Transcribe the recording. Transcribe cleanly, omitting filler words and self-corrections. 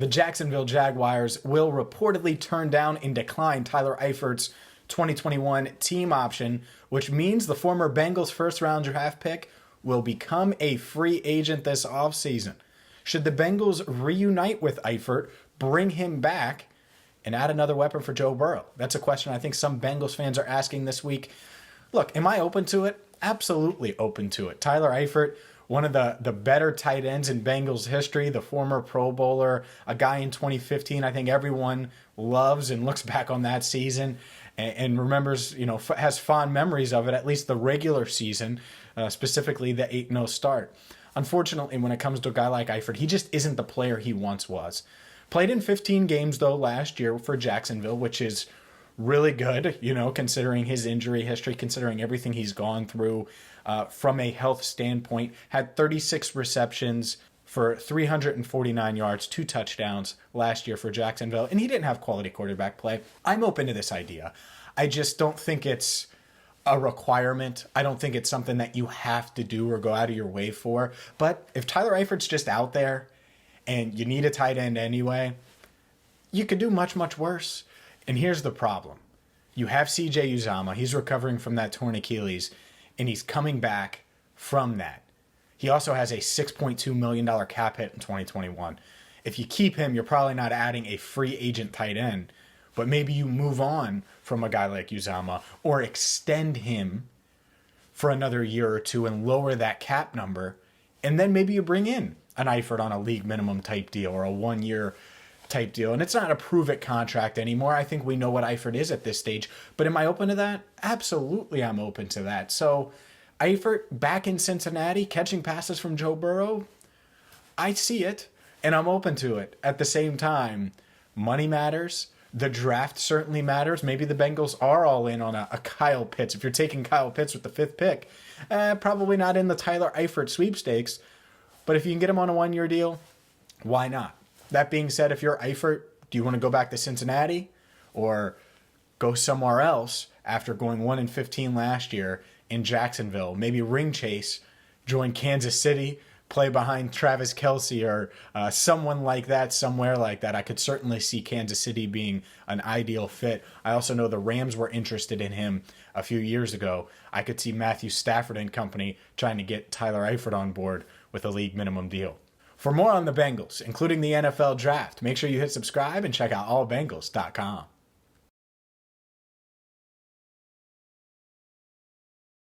The Jacksonville Jaguars will reportedly turn down and decline Tyler Eifert's 2021 team option, which means the former Bengals first-round draft pick will become a free agent this offseason. Should the Bengals reunite with Eifert, bring him back, and add another weapon for Joe Burrow? That's a question I think some Bengals fans are asking this week. Look, am I open to it? Absolutely open to it. Tyler Eifert, one of the better tight ends in Bengals history, the former Pro Bowler, a guy in 2015 I think everyone loves and looks back on that season and remembers, has fond memories of it, at least the regular season, specifically the 8-0 start. Unfortunately, when it comes to a guy like Eifert, he just isn't the player he once was. Played in 15 games, though, last year for Jacksonville, which is really good, considering his injury history, considering everything he's gone through from a health standpoint. Had 36 receptions for 349 yards, 2 touchdowns last year for Jacksonville, and he didn't have quality quarterback play. I'm open to this idea. I just don't think it's a requirement. I don't think it's something that you have to do or go out of your way for. But if Tyler Eifert's just out there and you need a tight end anyway, you could do much, much worse. And here's the problem. You have CJ Uzomah. He's recovering from that torn Achilles, and he's coming back from that. He also has a $6.2 million cap hit in 2021. If you keep him, you're probably not adding a free agent tight end, but maybe you move on from a guy like Uzomah or extend him for another year or two and lower that cap number, and then maybe you bring in an Eifert on a league minimum type deal or a 1-year type deal. And it's not a prove-it contract anymore. I think we know what Eifert is at this stage. But am I open to that? Absolutely, I'm open to that. So Eifert back in Cincinnati, catching passes from Joe Burrow, I see it, and I'm open to it. At the same time, money matters. The draft certainly matters. Maybe the Bengals are all in on a Kyle Pitts. If you're taking Kyle Pitts with the 5th pick, probably not in the Tyler Eifert sweepstakes. But if you can get him on a 1-year deal, why not? That being said, if you're Eifert, do you want to go back to Cincinnati or go somewhere else after going 1-15 last year in Jacksonville? Maybe ring chase, join Kansas City, play behind Travis Kelce or someone like that, somewhere like that. I could certainly see Kansas City being an ideal fit. I also know the Rams were interested in him a few years ago. I could see Matthew Stafford and company trying to get Tyler Eifert on board with a league minimum deal. For more on the Bengals, including the NFL draft, make sure you hit subscribe and check out allbengals.com.